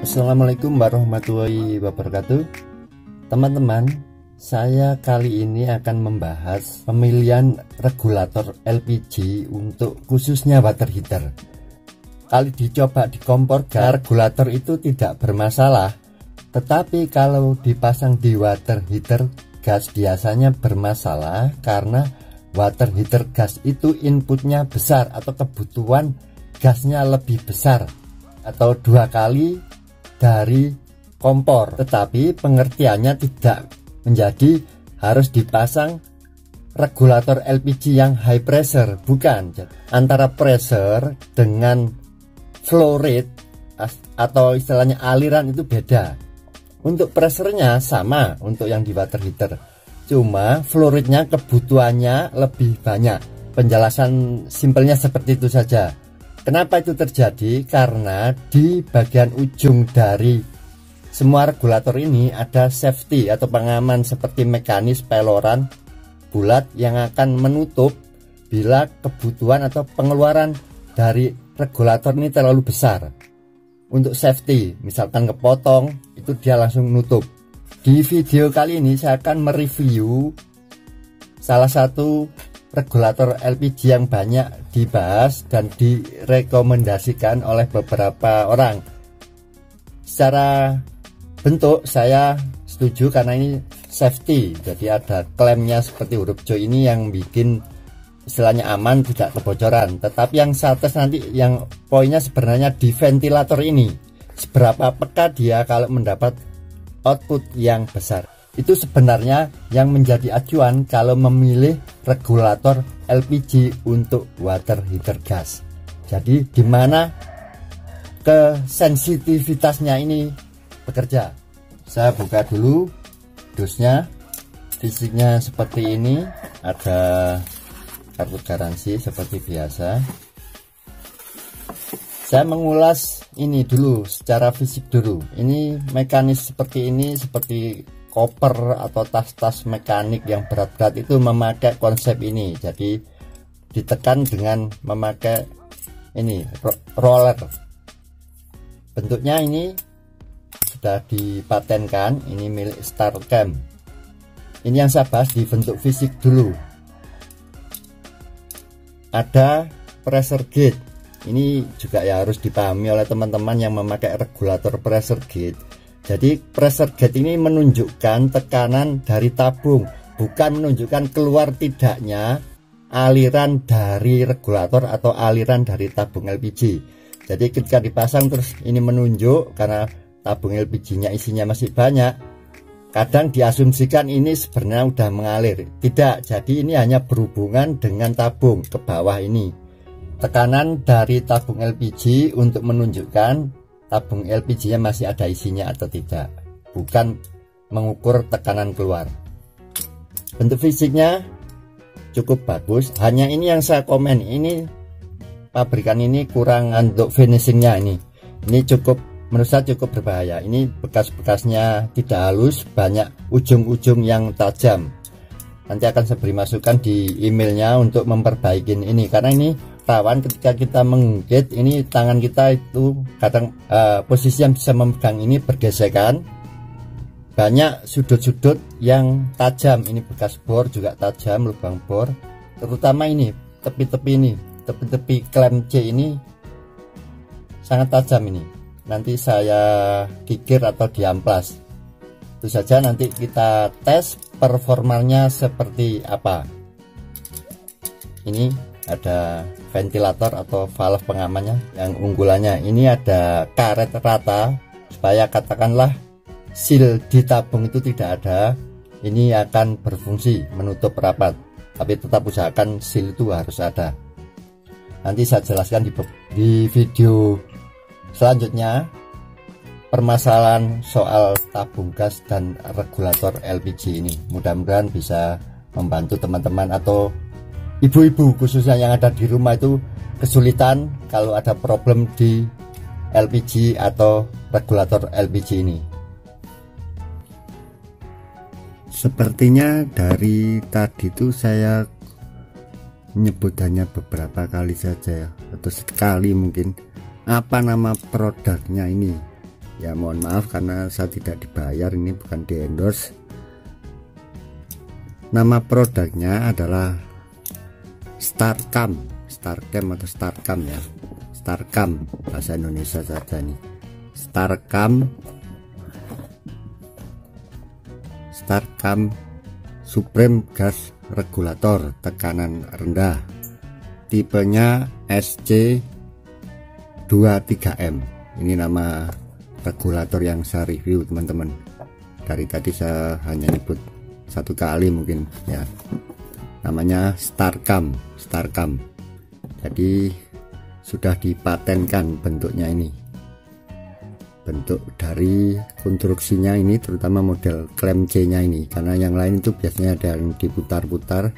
Assalamualaikum warahmatullahi wabarakatuh. Teman-teman, saya kali ini akan membahas pemilihan regulator LPG untuk khususnya water heater. Kali dicoba di kompor gas, regulator itu tidak bermasalah, tetapi kalau dipasang di water heater gas biasanya bermasalah karena water heater gas itu inputnya besar atau kebutuhan gasnya lebih besar atau 2 kali dari kompor, tetapi pengertiannya tidak menjadi harus dipasang regulator LPG yang high pressure, bukan. Antara pressure dengan flow rate atau istilahnya aliran itu beda. Untuk pressure-nya sama untuk yang di water heater, cuma flow rate-nya kebutuhannya lebih banyak. Penjelasan simpelnya seperti itu saja. Kenapa itu terjadi? Karena di bagian ujung dari semua regulator ini ada safety atau pengaman seperti mekanis peloran bulat yang akan menutup bila kebutuhan atau pengeluaran dari regulator ini terlalu besar. Untuk safety, misalkan kepotong, itu dia langsung nutup. Di video kali ini saya akan mereview salah satu regulator LPG yang banyak dibahas dan direkomendasikan oleh beberapa orang. Secara bentuk saya setuju karena ini safety, jadi ada klemnya seperti huruf C ini yang bikin istilahnya aman, tidak kebocoran. Tetapi yang atas nanti yang poinnya sebenarnya di ventilator ini, seberapa peka dia kalau mendapat output yang besar. Itu sebenarnya yang menjadi acuan kalau memilih regulator LPG untuk water heater gas. Jadi di mana kesensitivitasnya ini bekerja. Saya buka dulu dusnya. Fisiknya seperti ini, ada kartu garansi seperti biasa. Saya mengulas ini dulu secara fisik dulu. Ini mekanis seperti ini, seperti koper atau tas-tas mekanik yang berat-berat itu memakai konsep ini. Jadi ditekan dengan memakai ini roller. Bentuknya ini sudah dipatenkan, ini milik Starchem. Ini yang saya bahas di bentuk fisik dulu. Ada pressure gauge. Ini juga ya harus dipahami oleh teman-teman yang memakai regulator pressure gauge. Jadi pressure gauge ini menunjukkan tekanan dari tabung, bukan menunjukkan keluar tidaknya aliran dari regulator atau aliran dari tabung LPG. Jadi ketika dipasang terus ini menunjuk karena tabung LPG-nya isinya masih banyak, kadang diasumsikan ini sebenarnya udah mengalir. Tidak, jadi ini hanya berhubungan dengan tabung ke bawah ini. Tekanan dari tabung LPG untuk menunjukkan tabung LPG-nya masih ada isinya atau tidak, bukan mengukur tekanan keluar. Bentuk fisiknya cukup bagus, hanya ini yang saya komen, ini pabrikan ini kurang untuk finishingnya. Ini cukup, menurut saya cukup berbahaya. Ini bekas-bekasnya tidak halus, banyak ujung-ujung yang tajam. Nanti akan saya beri masukan di emailnya untuk memperbaiki ini, karena ini rawan ketika kita mengungkit. Ini tangan kita itu kadang posisi yang bisa memegang ini bergesekan, banyak sudut-sudut yang tajam. Ini bekas bor juga tajam, lubang bor, terutama ini tepi-tepi ini, tepi-tepi klem C ini sangat tajam. Ini nanti saya kikir atau diamplas. Itu saja, nanti kita tes performanya seperti apa. Ini ada ventilator atau valve pengamannya. Yang unggulannya ini ada karet rata supaya katakanlah seal di tabung itu tidak ada, ini akan berfungsi menutup rapat, tapi tetap usahakan seal itu harus ada. Nanti saya jelaskan di video selanjutnya permasalahan soal tabung gas dan regulator LPG ini. Mudah-mudahan bisa membantu teman-teman atau ibu-ibu khususnya yang ada di rumah itu kesulitan kalau ada problem di LPG atau regulator LPG ini. Sepertinya dari tadi itu saya menyebut hanya beberapa kali saja ya, atau sekali mungkin. Apa nama produknya ini? ya mohon maaf karena saya tidak dibayar, ini bukan di endorse. Nama produknya adalah Starcam atau Starcam ya, Starcam bahasa Indonesia saja nih. Starcam Supreme Gas Regulator tekanan rendah, tipenya SC23M. Ini nama regulator yang saya review teman-teman. Dari tadi saya hanya nyebut satu kali mungkin ya. Namanya Starcam. Jadi sudah dipatenkan bentuknya ini. Bentuk dari konstruksinya ini, terutama model klem C nya ini, karena yang lain itu biasanya ada yang diputar-putar.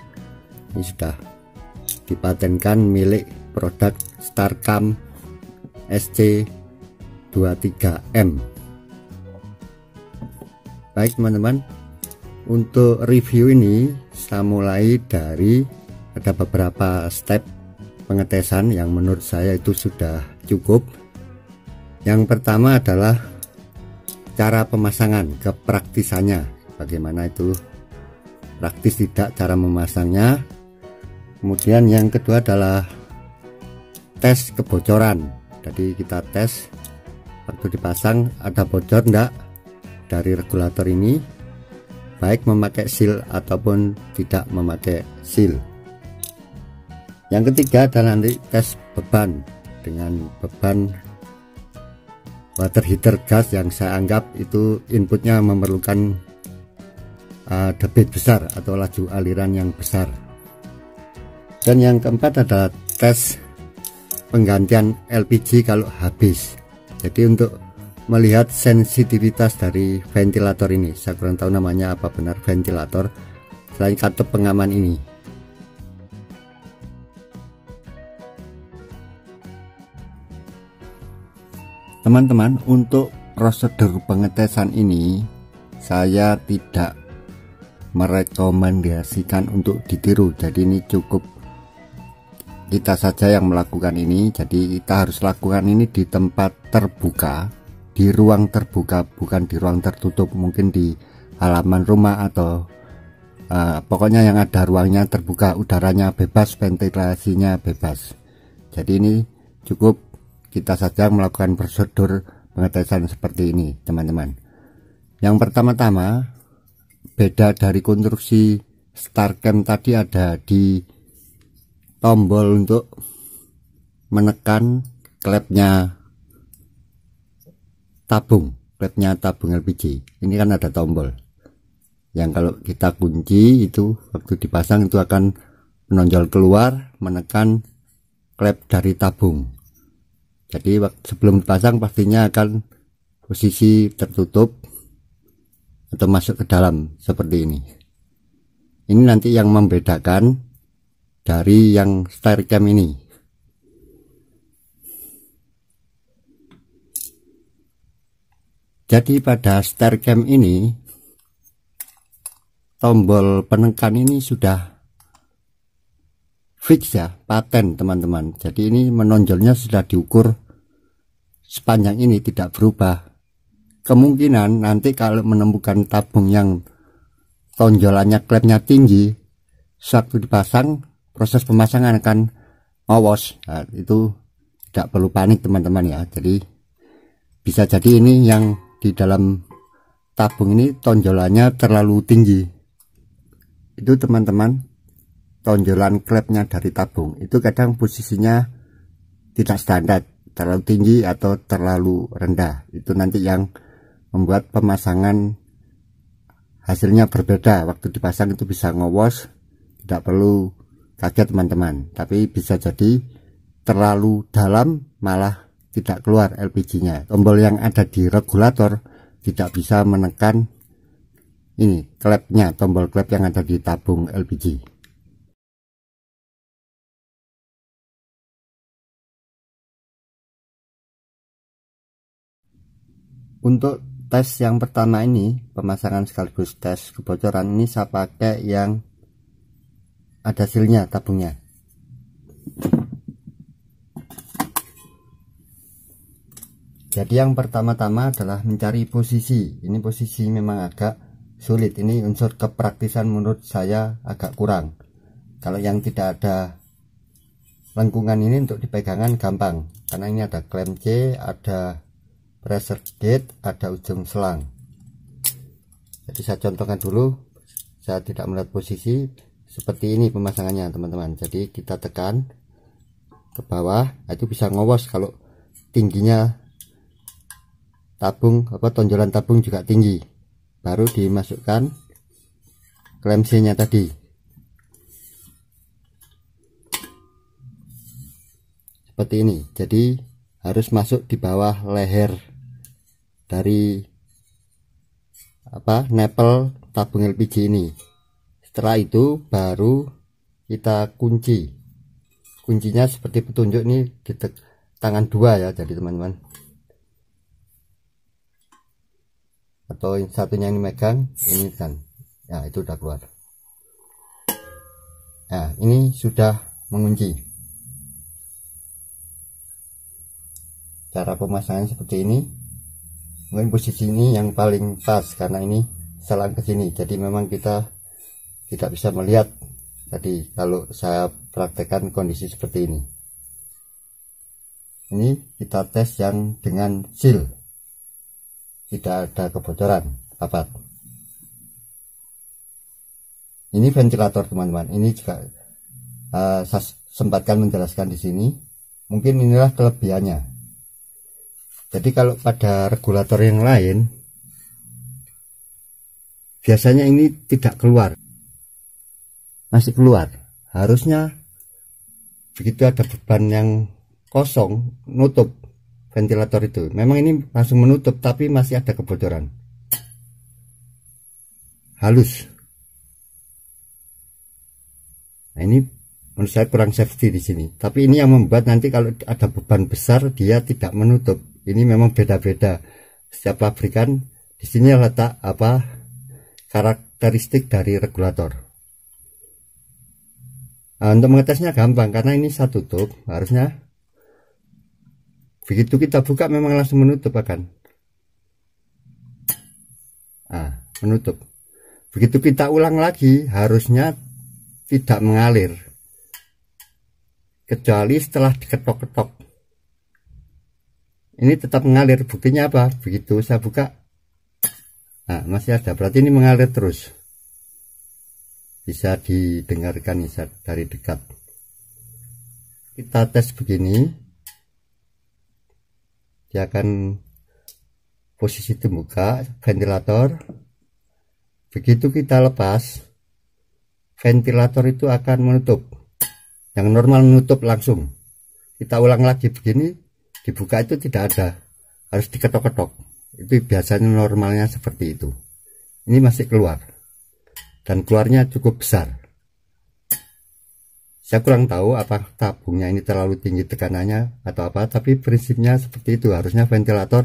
Ini sudah dipatenkan milik produk Starcam SC23M. Baik teman-teman, untuk review ini saya mulai dari ada beberapa step pengetesan yang menurut saya itu sudah cukup. Yang pertama adalah cara pemasangan, kepraktisannya, bagaimana itu praktis tidak cara memasangnya. Kemudian yang kedua adalah tes kebocoran. Jadi kita tes waktu dipasang ada bocor enggak dari regulator ini, baik memakai seal ataupun tidak memakai seal. Yang ketiga adalah nanti tes beban dengan beban water heater gas yang saya anggap itu inputnya memerlukan debit besar atau laju aliran yang besar. Dan yang keempat adalah tes penggantian LPG kalau habis. Jadi untuk melihat sensitivitas dari ventilator ini, saya kurang tahu namanya apa benar ventilator selain katup pengaman ini. Teman-teman, untuk prosedur pengetesan ini saya tidak merekomendasikan untuk ditiru. Jadi ini cukup kita saja yang melakukan ini. Jadi kita harus lakukan ini di tempat terbuka, di ruang terbuka, bukan di ruang tertutup, mungkin di halaman rumah atau pokoknya yang ada ruangnya terbuka, udaranya bebas, ventilasinya bebas. Jadi ini cukup kita saja melakukan prosedur pengetesan seperti ini teman-teman. Yang pertama-tama, beda dari konstruksi Starcam tadi ada di tombol untuk menekan klepnya tabung LPG. Ini kan ada tombol yang kalau kita kunci itu waktu dipasang itu akan menonjol keluar menekan klep dari tabung. Jadi sebelum dipasang pastinya akan posisi tertutup atau masuk ke dalam seperti ini. Ini nanti yang membedakan dari yang Starcam ini. Jadi pada Starcam ini tombol penekan ini sudah fix ya, paten teman-teman. Jadi ini menonjolnya sudah diukur sepanjang ini, tidak berubah. Kemungkinan nanti kalau menemukan tabung yang tonjolannya klepnya tinggi, waktu dipasang proses pemasangan akan ngowos. Nah, itu tidak perlu panik teman-teman ya. Jadi bisa jadi ini yang di dalam tabung ini tonjolannya terlalu tinggi. Itu teman-teman, tonjolan klepnya dari tabung itu kadang posisinya tidak standar, terlalu tinggi atau terlalu rendah. Itu nanti yang membuat pemasangan hasilnya berbeda. Waktu dipasang itu bisa ngowos, tidak perlu kaget teman-teman. Tapi bisa jadi terlalu dalam malah tidak keluar LPG-nya. Tombol yang ada di regulator tidak bisa menekan ini klepnya, tombol klep yang ada di tabung LPG. Untuk tes yang pertama ini, pemasangan sekaligus tes kebocoran, ini saya pakai yang ada silnya tabungnya. Jadi yang pertama-tama adalah mencari posisi. Ini posisi memang agak sulit, ini unsur kepraktisan menurut saya agak kurang. Kalau yang tidak ada lengkungan ini untuk dipegangan gampang, karena ini ada klem C, ada pressure gate, ada ujung selang. Jadi saya contohkan dulu, saya tidak melihat posisi. Seperti ini pemasangannya teman-teman. Jadi kita tekan ke bawah, itu bisa ngowos kalau tingginya tabung tonjolan tabung juga tinggi, baru dimasukkan klem C nya tadi. Seperti ini. Jadi harus masuk di bawah leher dari nepel tabung LPG ini. Setelah itu baru kita kunci. Kuncinya seperti petunjuk ini di tangan 2 ya, jadi teman-teman. Atau satunya ini megang, ini kan. Ya, itu udah keluar. Nah, ini sudah mengunci. Cara pemasangan seperti ini. Mungkin posisi ini yang paling pas karena ini selang ke sini. Jadi memang kita tidak bisa melihat tadi kalau saya praktekkan kondisi seperti ini. Ini kita tes yang dengan seal, tidak ada kebocoran rapat. Ini ventilator teman-teman. Ini juga saya sempatkan menjelaskan di sini. Mungkin inilah kelebihannya. Jadi kalau pada regulator yang lain biasanya ini tidak keluar, masih keluar. Harusnya begitu ada beban yang kosong nutup ventilator itu, memang ini langsung menutup, tapi masih ada kebocoran halus. Nah, ini menurut saya kurang safety di sini. Tapi ini yang membuat nanti kalau ada beban besar dia tidak menutup. Ini memang beda-beda setiap pabrikan. Di sini letak karakteristik dari regulator. Nah, untuk mengetesnya gampang karena ini saya tutup, harusnya begitu kita buka memang langsung menutup akan. Nah, menutup. Begitu kita ulang lagi harusnya tidak mengalir, kecuali setelah diketok-ketok. Ini tetap mengalir, buktinya apa? Begitu saya buka, nah masih ada, berarti ini mengalir terus. Bisa didengarkan dari dekat. Kita tes begini, dia akan posisi terbuka ventilator. Begitu kita lepas, ventilator itu akan menutup. Yang normal menutup langsung. Kita ulang lagi begini, dibuka itu tidak ada, harus diketok-ketok. Itu biasanya normalnya seperti itu. Ini masih keluar, dan keluarnya cukup besar. Saya kurang tahu apa tabungnya ini terlalu tinggi tekanannya atau apa, tapi prinsipnya seperti itu. Harusnya ventilator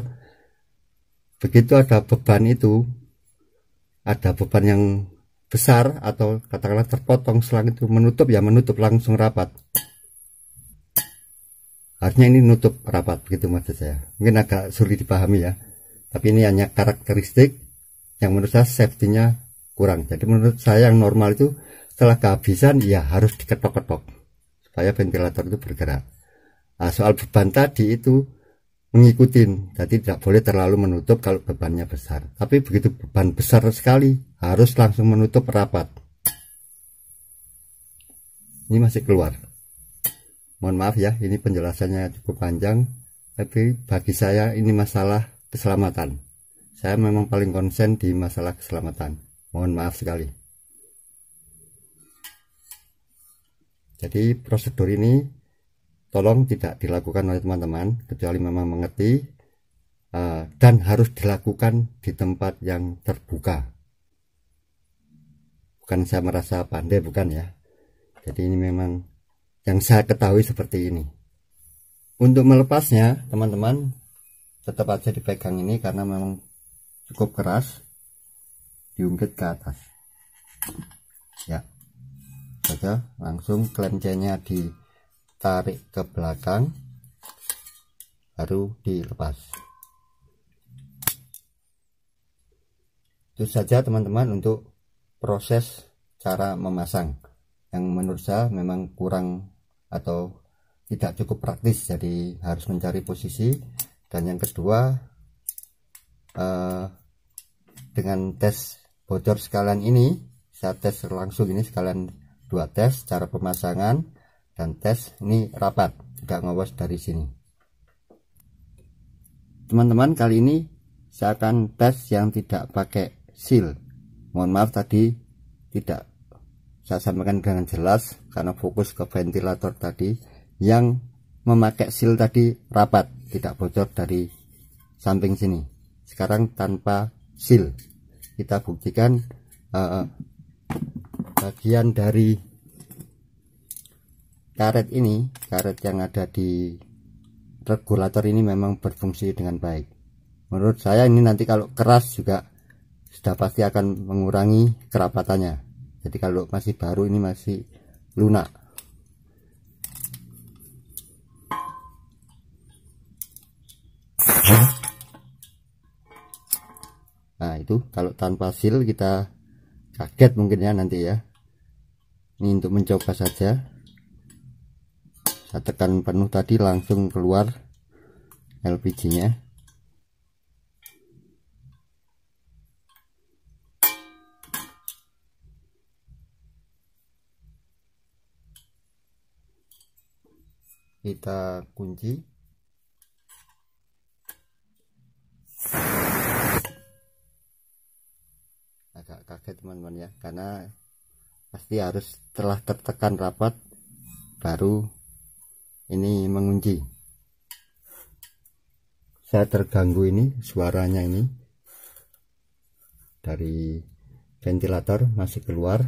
begitu ada beban itu, ada beban yang besar atau katakanlah terpotong selang itu menutup, ya menutup langsung rapat. Harusnya ini nutup rapat, begitu maksud saya. Mungkin agak sulit dipahami ya, tapi ini hanya karakteristik yang menurut saya safety-nya kurang. Jadi menurut saya yang normal itu setelah kehabisan ya harus diketok-ketok supaya ventilator itu bergerak. Nah, soal beban tadi itu mengikutin, jadi tidak boleh terlalu menutup kalau bebannya besar. Tapi begitu beban besar sekali harus langsung menutup rapat. Ini masih keluar. Mohon maaf ya, ini penjelasannya cukup panjang, tapi bagi saya ini masalah keselamatan. Saya memang paling konsen di masalah keselamatan. Mohon maaf sekali. Jadi prosedur ini tolong tidak dilakukan oleh teman-teman kecuali memang mengerti, dan harus dilakukan di tempat yang terbuka. Bukan saya merasa pandai, bukan ya. Jadi ini memang yang saya ketahui seperti ini. Untuk melepasnya teman-teman tetap aja dipegang ini karena memang cukup keras, diungkit ke atas ya saja, langsung klem C nya ditarik ke belakang baru dilepas. Itu saja teman-teman untuk proses cara memasang yang menurut saya memang kurang atau tidak cukup praktis, jadi harus mencari posisi. Dan yang kedua, dengan tes bocor sekalian ini, saya tes langsung ini sekalian 2 tes cara pemasangan dan tes ini rapat, tidak ngawas dari sini. Teman-teman, kali ini saya akan tes yang tidak pakai seal. Mohon maaf tadi tidak saya sampaikan dengan jelas karena fokus ke ventilator tadi. Yang memakai seal tadi rapat, tidak bocor dari samping sini. Sekarang tanpa seal, kita buktikan bagian dari karet ini, karet yang ada di regulator ini memang berfungsi dengan baik. Menurut saya ini nanti kalau keras juga sudah pasti akan mengurangi kerapatannya. Jadi kalau masih baru ini masih lunak. Nah itu kalau tanpa seal kita kaget mungkin ya nanti ya. Ini untuk mencoba saja. Saya tekan penuh tadi langsung keluar LPG nya. Kita kunci. Agak kaget teman-teman ya, karena pasti harus setelah tertekan rapat baru ini mengunci. Saya terganggu ini suaranya ini dari ventilator masih keluar.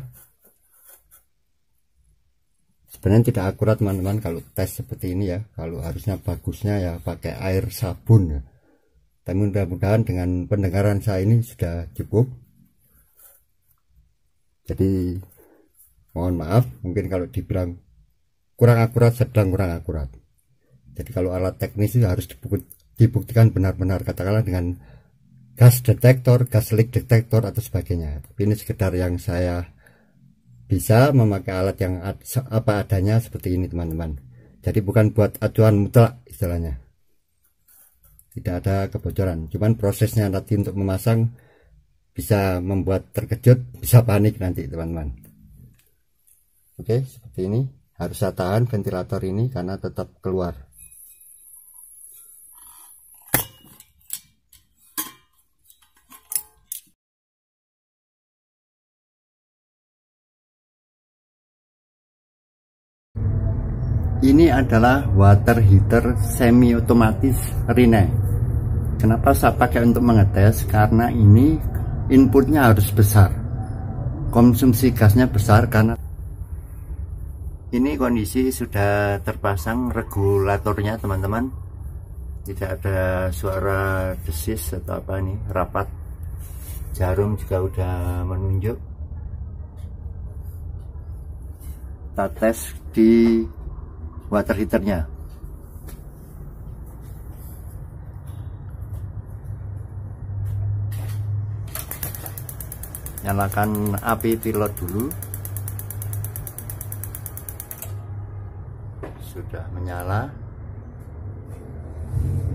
Sebenarnya tidak akurat teman-teman kalau tes seperti ini ya. Kalau harusnya bagusnya ya pakai air sabun ya. Tapi mudah-mudahan dengan pendengaran saya ini sudah cukup. Jadi mohon maaf mungkin kalau dibilang kurang akurat, sedang kurang akurat. Jadi kalau alat teknis itu harus dibuktikan benar-benar, katakanlah dengan gas detektor, gas leak detektor atau sebagainya. Tapi ini sekedar yang saya bisa memakai alat yang apa adanya seperti ini teman-teman. Jadi bukan buat acuan mutlak istilahnya. Tidak ada kebocoran, cuman prosesnya nanti untuk memasang bisa membuat terkejut, bisa panik nanti teman-teman. Oke, seperti ini. Harus saya tahan ventilator ini karena tetap keluar. Ini adalah water heater semi otomatis Rinnai. Kenapa saya pakai untuk mengetes? Karena ini inputnya harus besar, konsumsi gasnya besar. Karena ini kondisi sudah terpasang regulatornya teman-teman, tidak ada suara desis atau apa, ini rapat, jarum juga udah menunjuk. Kita tes di water heaternya. Nyalakan api pilot dulu. Sudah menyala.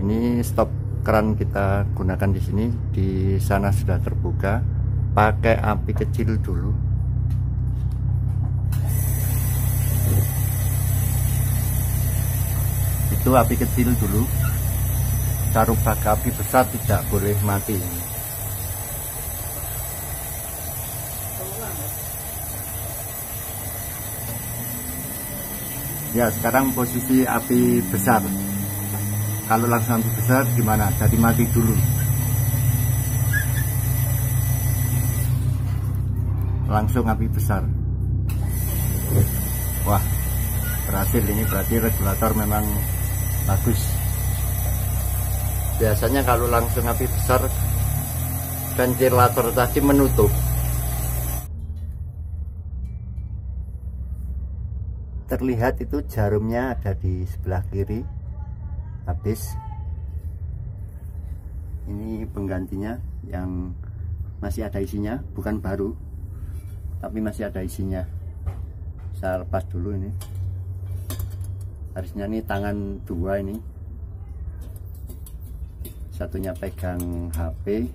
Ini stop keran kita gunakan di sini, di sana sudah terbuka. Pakai api kecil dulu. Itu api kecil dulu. Kita rubah ke api besar, tidak boleh mati. Ya, sekarang posisi api besar. Kalau langsung api besar gimana? Jadi mati dulu. Langsung api besar. Wah, berhasil. Ini berarti regulator memang bagus. Biasanya kalau langsung api besar, ventilator tadi menutup. Terlihat itu jarumnya ada di sebelah kiri, habis. Ini penggantinya yang masih ada isinya, bukan baru tapi masih ada isinya. Saya lepas dulu ini. Harusnya nih tangan dua ini, satunya pegang HP.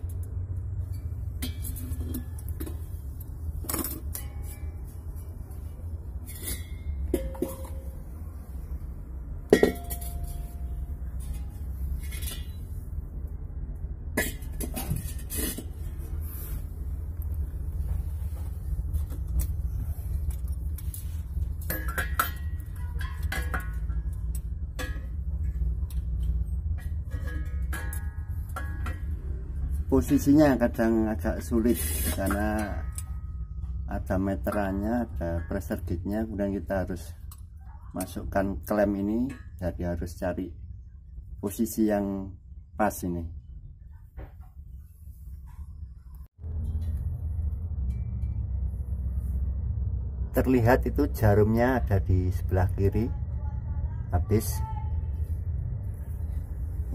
Posisinya kadang agak sulit karena ada meterannya, ada pressure gauge-nya, kemudian kita harus masukkan klem ini, jadi harus cari posisi yang pas ini. Terlihat itu jarumnya ada di sebelah kiri habis.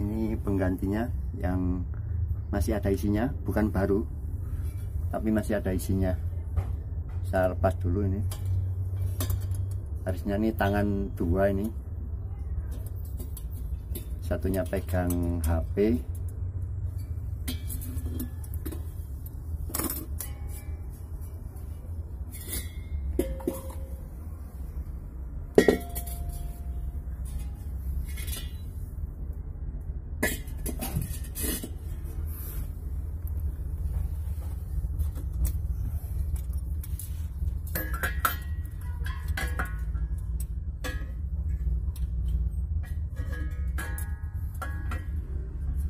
Ini penggantinya yang masih ada isinya, bukan baru tapi masih ada isinya. Saya lepas dulu ini. Harusnya nih tangan dua ini, satunya pegang HP.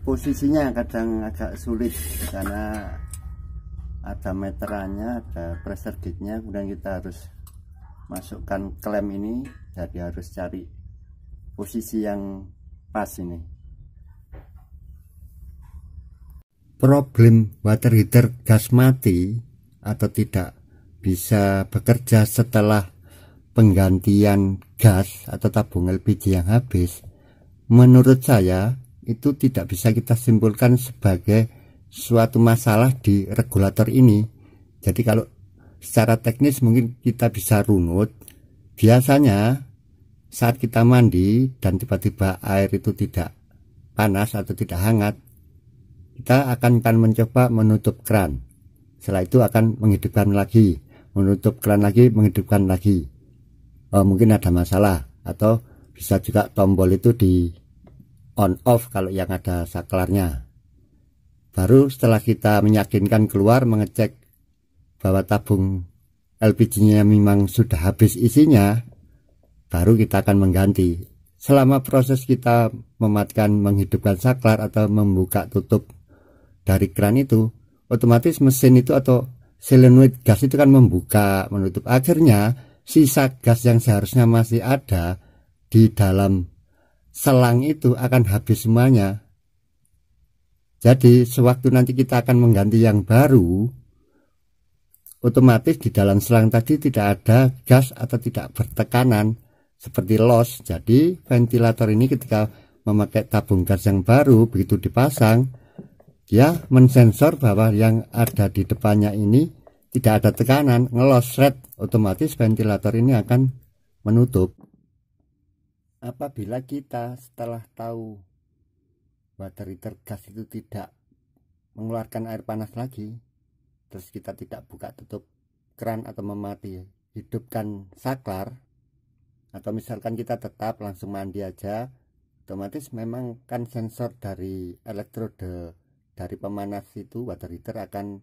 Posisinya kadang agak sulit karena ada meterannya, ada pressure gauge-nya, kemudian kita harus masukkan klem ini, jadi harus cari posisi yang pas ini. Problem water heater gas mati atau tidak bisa bekerja setelah penggantian gas atau tabung LPG yang habis, menurut saya itu tidak bisa kita simpulkan sebagai suatu masalah di regulator ini. Jadi kalau secara teknis mungkin kita bisa runut, biasanya saat kita mandi dan tiba-tiba air itu tidak panas atau tidak hangat, kita akan mencoba menutup keran. Setelah itu akan menghidupkan lagi, menutup keran lagi, menghidupkan lagi. Mungkin ada masalah, atau bisa juga tombol itu di on off kalau yang ada saklarnya. Baru setelah kita meyakinkan keluar, mengecek bahwa tabung LPG-nya memang sudah habis isinya, baru kita akan mengganti. Selama proses kita mematikan, menghidupkan saklar atau membuka tutup dari keran itu, otomatis mesin itu atau solenoid gas itu kan membuka menutup. Akhirnya sisa gas yang seharusnya masih ada di dalam selang itu akan habis semuanya. Jadi sewaktu nanti kita akan mengganti yang baru, otomatis di dalam selang tadi tidak ada gas atau tidak bertekanan seperti loss. Jadi ventilator ini ketika memakai tabung gas yang baru, begitu dipasang, dia mensensor bahwa yang ada di depannya ini tidak ada tekanan, ngelos red, otomatis ventilator ini akan menutup. Apabila kita setelah tahu water heater gas itu tidak mengeluarkan air panas lagi, terus kita tidak buka tutup keran atau memati hidupkan saklar, atau misalkan kita tetap langsung mandi aja, otomatis memang kan sensor dari elektrode dari pemanas itu water heater akan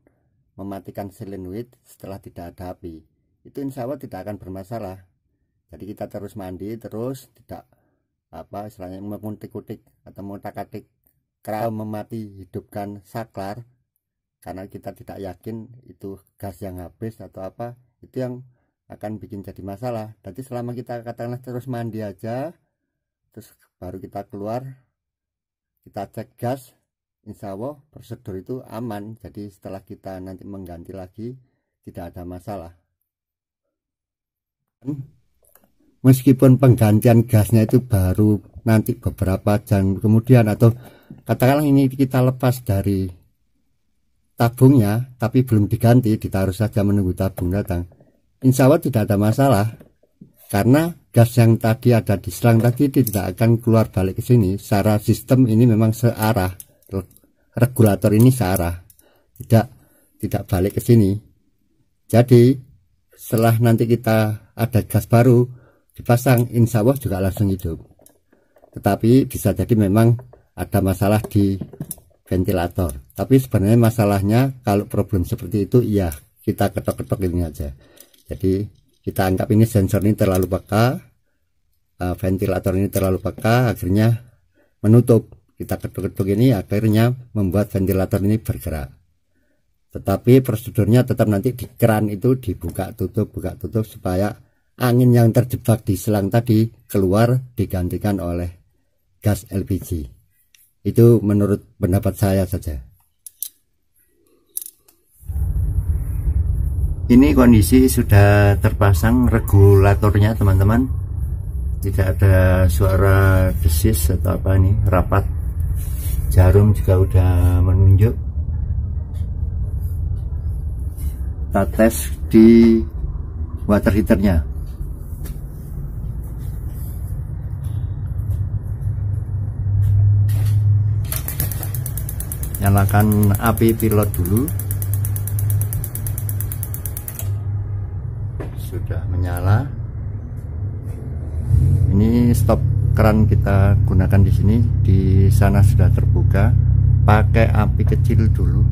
mematikan solenoid setelah tidak ada api. Itu insya Allah tidak akan bermasalah. Jadi kita terus mandi, terus tidak istilahnya mengutik-utik atau mengutak-atik keran memati hidupkan saklar, karena kita tidak yakin itu gas yang habis atau apa, itu yang akan bikin jadi masalah. Jadi selama kita katakanlah terus mandi aja, terus baru kita keluar, kita cek gas, insya Allah prosedur itu aman. Jadi setelah kita nanti mengganti lagi tidak ada masalah. Meskipun penggantian gasnya itu baru nanti beberapa jam kemudian, atau katakanlah ini kita lepas dari tabungnya tapi belum diganti, ditaruh saja menunggu tabung datang, insya Allah tidak ada masalah, karena gas yang tadi ada di selang tadi tidak akan keluar balik ke sini. Secara sistem ini memang searah, regulator ini searah, tidak balik ke sini. Jadi setelah nanti kita ada gas baru dipasang, insya Allah juga langsung hidup. Tetapi bisa jadi memang ada masalah di ventilator. Tapi sebenarnya masalahnya kalau problem seperti itu, ya kita ketok-ketok ini aja. Jadi kita anggap ini sensor ini terlalu peka, ventilator ini terlalu peka, akhirnya menutup. Kita ketuk-ketuk ini akhirnya membuat ventilator ini bergerak. Tetapi prosedurnya tetap nanti di keran itu dibuka tutup supaya angin yang terjebak di selang tadi keluar, digantikan oleh gas LPG. Itu menurut pendapat saya saja. Ini kondisi sudah terpasang regulatornya teman-teman, tidak ada suara desis atau apa, ini rapat, jarum juga udah menunjuk. Kita tes di water heaternya. Nyalakan api pilot dulu. Sudah menyala. Ini stop keran kita gunakan di sini, di sana sudah terbuka. Pakai api kecil dulu.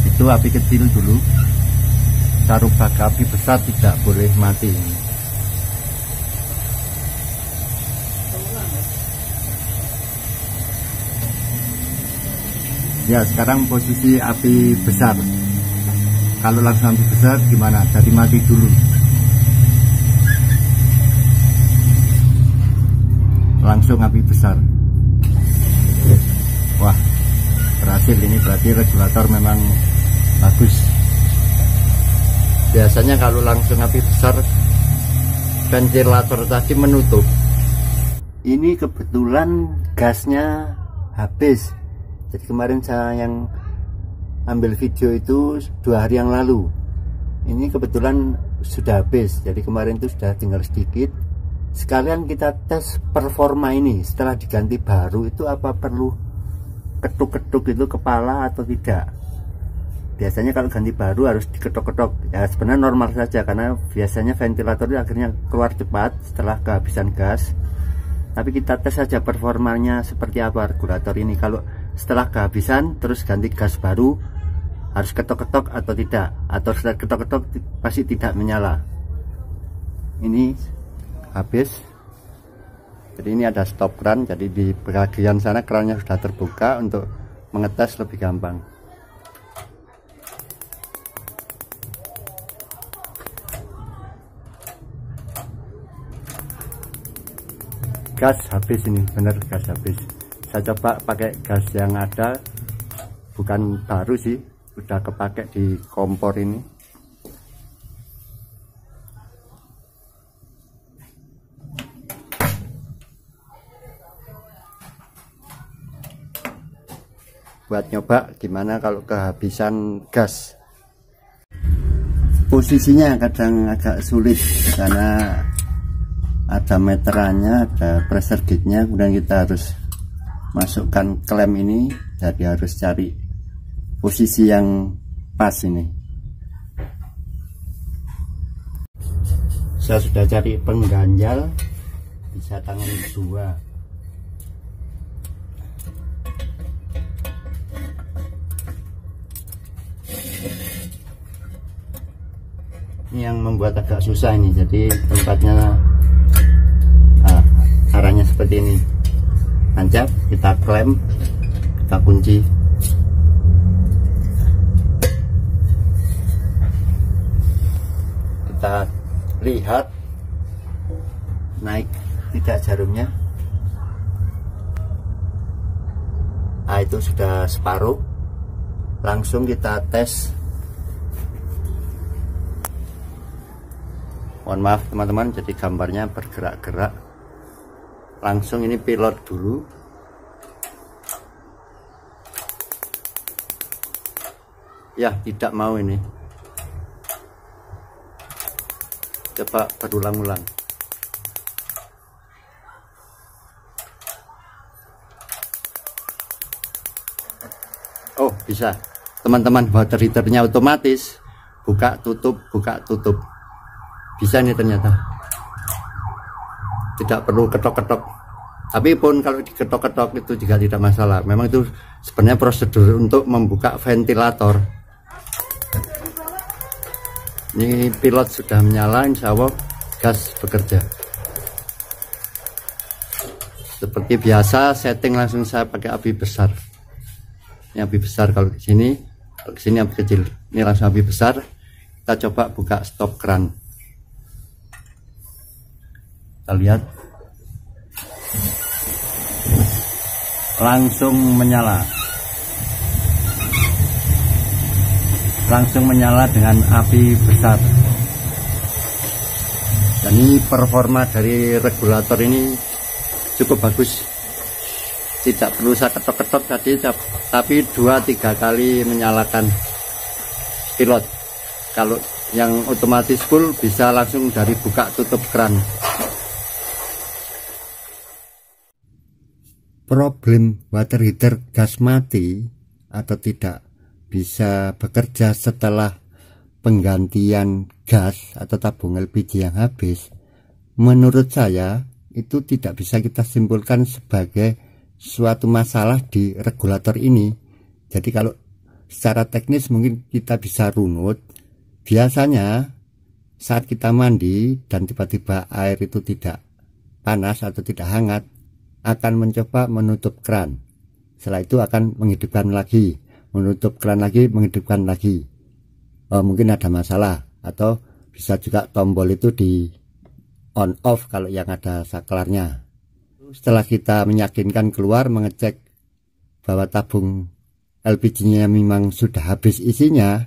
Itu api kecil dulu. Kita rubah ke api besar, tidak boleh mati. Ya, sekarang posisi api besar. Kalau langsung api besar gimana? Jadi mati dulu. Langsung api besar. Wah, berhasil. Ini berarti regulator memang bagus. Biasanya kalau langsung api besar, ventilator tadi menutup. Ini kebetulan gasnya habis. Jadi kemarin saya yang ambil video itu 2 hari yang lalu. Ini kebetulan sudah habis. Jadi kemarin itu sudah tinggal sedikit. Sekalian kita tes performa ini setelah diganti baru itu, apa perlu ketuk-ketuk itu kepala atau tidak. Biasanya kalau ganti baru harus diketok-ketok. Ya sebenarnya normal saja, karena biasanya ventilator itu akhirnya keluar cepat setelah kehabisan gas. Tapi kita tes saja performanya seperti apa regulator ini. Kalau setelah kehabisan terus ganti gas baru, harus ketok-ketok atau tidak, atau setelah ketok-ketok pasti tidak menyala. Ini habis. Jadi ini ada stop keran, jadi di bagian sana kerannya sudah terbuka, untuk mengetes lebih gampang. Gas habis, ini bener gas habis. Saya coba pakai gas yang ada, bukan baru sih, udah kepake di kompor ini. Buat nyoba gimana kalau kehabisan gas. Posisinya kadang agak sulit karena ada meterannya, ada pressure gauge-nya, kemudian kita harus masukkan klem ini, jadi harus cari posisi yang pas ini. Saya sudah cari pengganjal, bisa tangan 2. Ini yang membuat agak susah ini, jadi tempatnya arahnya seperti ini. Tancap, kita klem, kita kunci. Kita lihat naik tidak jarumnya. Itu sudah separuh. Langsung kita tes. Mohon maaf teman-teman, jadi gambarnya bergerak-gerak. langsung ini pilot dulu. Ya, tidak mau ini. Coba berulang-ulang. Oh, bisa. Teman-teman, water heaternya otomatis buka tutup. Bisa nih ternyata. Tidak perlu ketok-ketok. Tapi pun kalau diketok-ketok itu juga tidak masalah. Memang itu sebenarnya prosedur untuk membuka ventilator. Ini pilot sudah menyala, insya Allah gas bekerja. Seperti biasa, setting langsung saya pakai api besar. Ini api besar kalau di sini, api kecil. Ini langsung api besar. Kita coba buka stop keran. Kita lihat, langsung menyala dengan api besar. Dan ini performa dari regulator ini cukup bagus, tidak perlu saya ketok-ketok tadi, tapi 2-3 kali menyalakan pilot. Kalau yang otomatis full bisa langsung dari buka tutup keran. Problem water heater gas mati atau tidak bisa bekerja setelah penggantian gas atau tabung LPG yang habis, menurut saya itu tidak bisa kita simpulkan sebagai suatu masalah di regulator ini. Jadi kalau secara teknis mungkin kita bisa runut, biasanya saat kita mandi dan tiba-tiba air itu tidak panas atau tidak hangat, akan mencoba menutup keran. Setelah itu akan menghidupkan lagi, menutup keran lagi, menghidupkan lagi. Mungkin ada masalah, atau bisa juga tombol itu di on off kalau yang ada saklarnya. Setelah kita meyakinkan keluar, mengecek bahwa tabung LPG-nya memang sudah habis isinya,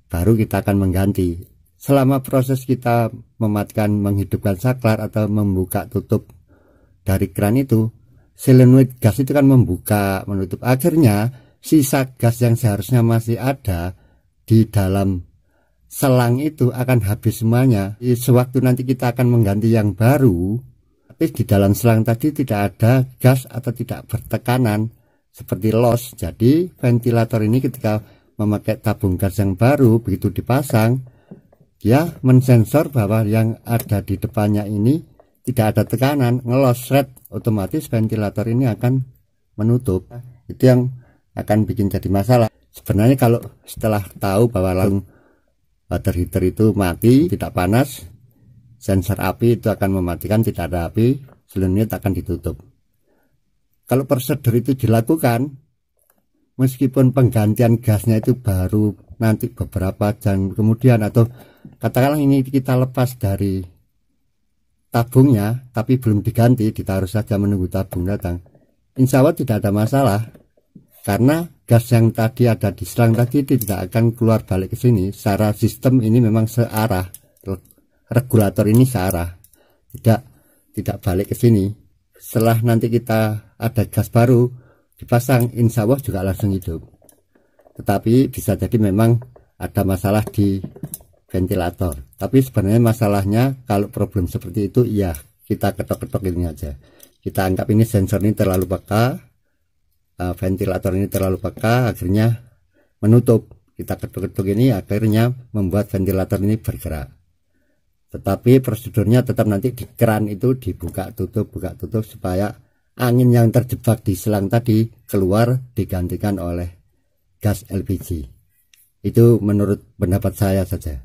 baru kita akan mengganti. Selama proses kita mematikan, menghidupkan saklar atau membuka tutup dari keran itu, solenoid gas itu kan membuka menutup, akhirnya sisa gas yang seharusnya masih ada di dalam selang itu akan habis semuanya. Sewaktu nanti kita akan mengganti yang baru, tapi di dalam selang tadi tidak ada gas atau tidak bertekanan seperti loss. Jadi ventilator ini ketika memakai tabung gas yang baru, begitu dipasang, dia mensensor bahwa yang ada di depannya ini tidak ada tekanan, ngelos red, otomatis ventilator ini akan menutup. Itu yang akan bikin jadi masalah. Sebenarnya kalau setelah tahu bahwa langsung water heater itu mati, tidak panas, sensor api itu akan mematikan, tidak ada api, solenoid akan ditutup. Kalau prosedur itu dilakukan, meskipun penggantian gasnya itu baru nanti beberapa jam kemudian, atau katakanlah ini kita lepas dari tabungnya tapi belum diganti, ditaruh saja menunggu tabung datang, insya Allah tidak ada masalah, karena gas yang tadi ada di selang tadi tidak akan keluar balik ke sini. Secara sistem ini memang searah, regulator ini searah, tidak balik ke sini. Setelah nanti kita ada gas baru dipasang, insya Allah juga langsung hidup. Tetapi bisa jadi memang ada masalah di ventilator. Tapi sebenarnya masalahnya kalau problem seperti itu, ya kita ketok-ketok ini aja. Kita anggap ini sensor ini terlalu peka, ventilator ini terlalu peka, akhirnya menutup. Kita ketok-ketok ini akhirnya membuat ventilator ini bergerak. Tetapi prosedurnya tetap nanti di keran itu dibuka tutup supaya angin yang terjebak di selang tadi keluar, digantikan oleh gas LPG. Itu menurut pendapat saya saja.